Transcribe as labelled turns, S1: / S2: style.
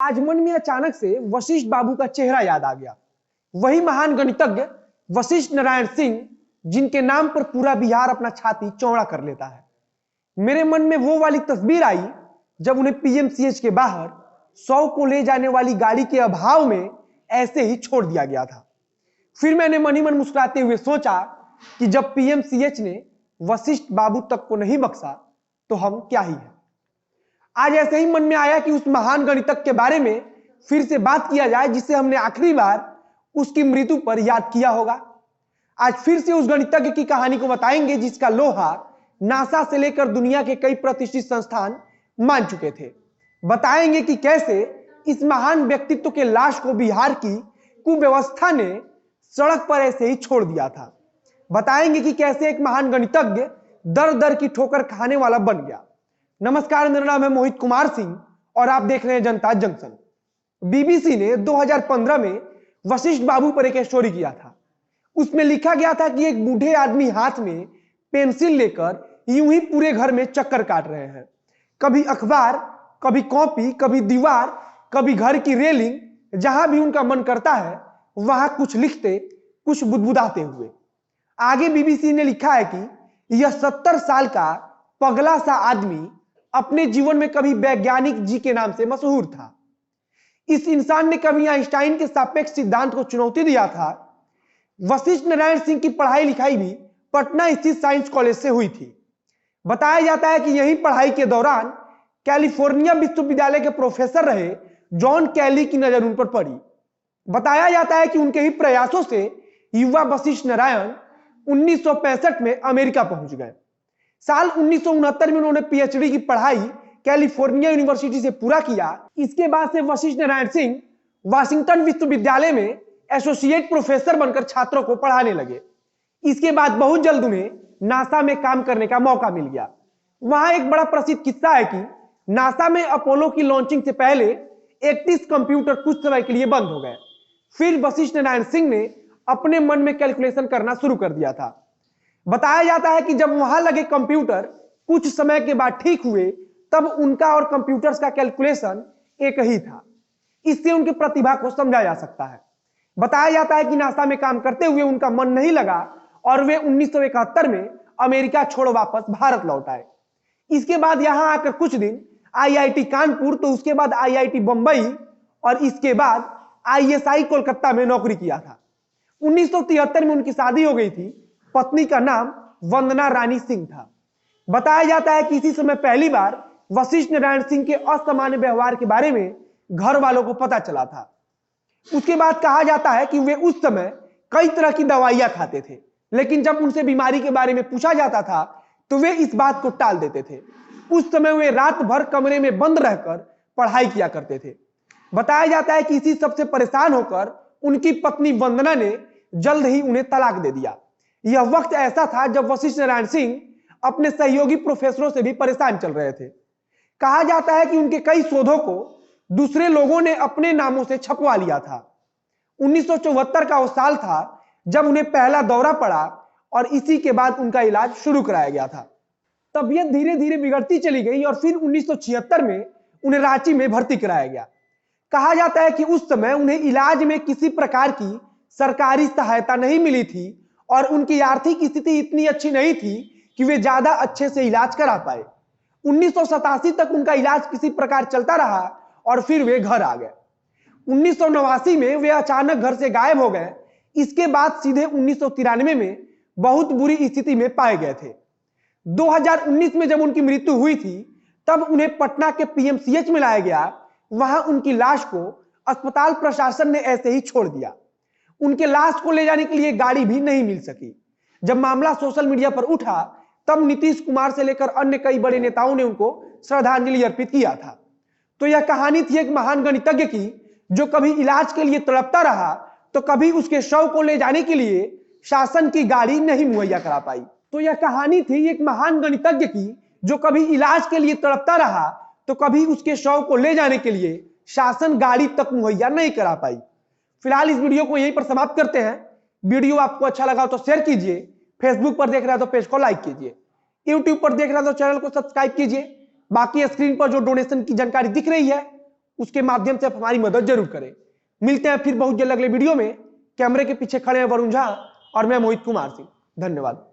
S1: आज मन में अचानक से वशिष्ठ बाबू का चेहरा याद आ गया। वही महान गणितज्ञ वशिष्ठ नारायण सिंह, जिनके नाम पर पूरा बिहार अपना छाती चौड़ा कर लेता है। मेरे मन में वो वाली तस्वीर आई जब उन्हें पीएमसीएच के बाहर 100 को ले जाने वाली गाड़ी के अभाव में ऐसे ही छोड़ दिया गया था। फिर मैंने मन ही मन मुस्कुराते हुए सोचा कि जब पीएमसीएच ने वशिष्ठ बाबू तक को नहीं बख्शा तो हम क्या ही है। आज ऐसे ही मन में आया कि उस महान गणितज्ञ के बारे में फिर से बात किया जाए जिसे हमने आखिरी बार उसकी मृत्यु पर याद किया होगा। आज फिर से उस गणितज्ञ की कहानी को बताएंगे जिसका लोहा नासा से लेकर दुनिया के कई प्रतिष्ठित संस्थान मान चुके थे। बताएंगे कि कैसे इस महान व्यक्तित्व के लाश को बिहार की कुव्यवस्था ने सड़क पर ऐसे ही छोड़ दिया था। बताएंगे कि कैसे एक महान गणितज्ञ दर दर की ठोकर खाने वाला बन गया। नमस्कार, मेरा नाम है मोहित कुमार सिंह और आप देख रहे हैं जनता जंक्शन। बीबीसी ने 2015 में वशिष्ठ बाबू पर एक स्टोरी किया था। उसमें लिखा गया था कि एक बूढ़े आदमी हाथ में पेंसिल लेकर यूं ही पूरे घर में चक्कर काट रहे हैं। कभी अखबार, कभी कॉपी, कभी दीवार, कभी घर की रेलिंग, जहां भी उनका मन करता है वहां कुछ लिखते, कुछ बुदबुदाते हुए। आगे बीबीसी ने लिखा है कि यह 70 साल का पगला सा आदमी अपने जीवन में कभी वैज्ञानिक जी के नाम से मशहूर था। इस इंसान ने कभी आइंस्टाइन के सापेक्ष सिद्धांत को चुनौती दिया था। वशिष्ठ नारायण सिंह की पढ़ाई लिखाई भी पटना स्थित साइंस कॉलेज से हुई थी। बताया जाता है कि यही पढ़ाई के दौरान कैलिफोर्निया विश्वविद्यालय के प्रोफेसर रहे जॉन कैली की नजर उन पर पड़ी। बताया जाता है कि उनके ही प्रयासों से युवा वशिष्ठ नारायण 1965 में अमेरिका पहुंच गए। साल 1969 में उन्होंने पीएचडी की पढ़ाई कैलिफोर्निया यूनिवर्सिटी से पूरा किया। इसके बाद से वशिष्ठ नारायण सिंह वाशिंगटन विश्वविद्यालय में एसोसिएट प्रोफेसर बनकर छात्रों को पढ़ाने लगे। इसके बाद बहुत जल्द उन्हें नासा में काम करने का मौका मिल गया। वहां एक बड़ा प्रसिद्ध किस्सा है कि नासा में अपोलो की लॉन्चिंग से पहले 31 कंप्यूटर कुछ समय के लिए बंद हो गए। फिर वशिष्ठ नारायण सिंह ने अपने मन में कैलकुलेशन करना शुरू कर दिया था। बताया जाता है कि जब वहां लगे कंप्यूटर कुछ समय के बाद ठीक हुए तब उनका और कंप्यूटर्स का कैलकुलेशन एक ही था। इससे उनकी प्रतिभा को समझा जा सकता है। बताया जाता है कि नासा में काम करते हुए उनका मन नहीं लगा और वे 1971 में अमेरिका छोड़ वापस भारत लौट आए। इसके बाद यहां आकर कुछ दिन आईआईटी कानपुर, तो उसके बाद आईआईटी बंबई और इसके बाद आईएसआई कोलकाता में नौकरी किया था। 1973 में उनकी शादी हो गई थी। पत्नी का नाम वंदना रानी सिंह था। बताया जाता है कि इसी समय पहली बार वशिष्ठ नारायण सिंह के असामान्य व्यवहार के बारे में घर वालों को पता चला था। उसके बाद कहा जाता है कि वे उस समय कई तरह की दवाइयां खाते थे, लेकिन जब उनसे बीमारी के बारे में पूछा जाता था तो वे इस बात को टाल देते थे। उस समय वे रात भर कमरे में बंद रहकर पढ़ाई किया करते थे। बताया जाता है कि इसी सबसे परेशान होकर उनकी पत्नी वंदना ने जल्द ही उन्हें तलाक दे दिया। यह वक्त ऐसा था जब वशिष्ठ नारायण सिंह अपने सहयोगी प्रोफेसरों से भी परेशान चल रहे थे। कहा जाता है कि उनके कई शोधों को दूसरे लोगों ने अपने नामों से छपवा लिया था। 1974 का वो साल था जब उन्हें पहला दौरा पड़ा और इसी के बाद उनका इलाज शुरू कराया गया था। तबीयत धीरे धीरे बिगड़ती चली गई और फिर 1976 में उन्हें रांची में भर्ती कराया गया। कहा जाता है कि उस समय उन्हें इलाज में किसी प्रकार की सरकारी सहायता नहीं मिली थी और उनकी आर्थिक स्थिति इतनी अच्छी नहीं थी कि वे ज्यादा अच्छे से इलाज करा पाए। 1987 तक उनका इलाज किसी प्रकार चलता रहा और फिर वे घर आ गए। 1989 में वे अचानक घर से गायब हो गए। इसके बाद सीधे 1993 में बहुत बुरी स्थिति में पाए गए थे। 2019 में जब उनकी मृत्यु हुई थी तब उन्हें पटना के पीएमसीएच में लाया गया। वहां उनकी लाश को अस्पताल प्रशासन ने ऐसे ही छोड़ दिया। उनके लाश को ले जाने के लिए गाड़ी भी नहीं मिल सकी। जब मामला सोशल मीडिया पर उठा तब नीतीश कुमार से लेकर अन्य कई बड़े नेताओं ने उनको श्रद्धांजलि अर्पित किया था। तो यह कहानी थी एक महान गणितज्ञ की जो कभी इलाज के लिए तड़पता रहा तो कभी उसके शव को ले जाने के लिए शासन की गाड़ी नहीं मुहैया करा पाई। तो यह कहानी थी एक महान गणितज्ञ की जो कभी इलाज के लिए तड़पता रहा तो कभी उसके शव को ले जाने के लिए शासन गाड़ी तक मुहैया नहीं करा पाई। फिलहाल इस वीडियो को यहीं पर समाप्त करते हैं। वीडियो आपको अच्छा लगा तो शेयर कीजिए, फेसबुक पर देख रहे हैं तो पेज को लाइक कीजिए, यूट्यूब पर देख रहे हैं तो चैनल को सब्सक्राइब कीजिए। बाकी स्क्रीन पर जो डोनेशन की जानकारी दिख रही है उसके माध्यम से आप हमारी मदद जरूर करें। मिलते हैं फिर बहुत जल्द अगले वीडियो में। कैमरे के पीछे खड़े हैं वरुण झा और मैं मोहित कुमार सिंह। धन्यवाद।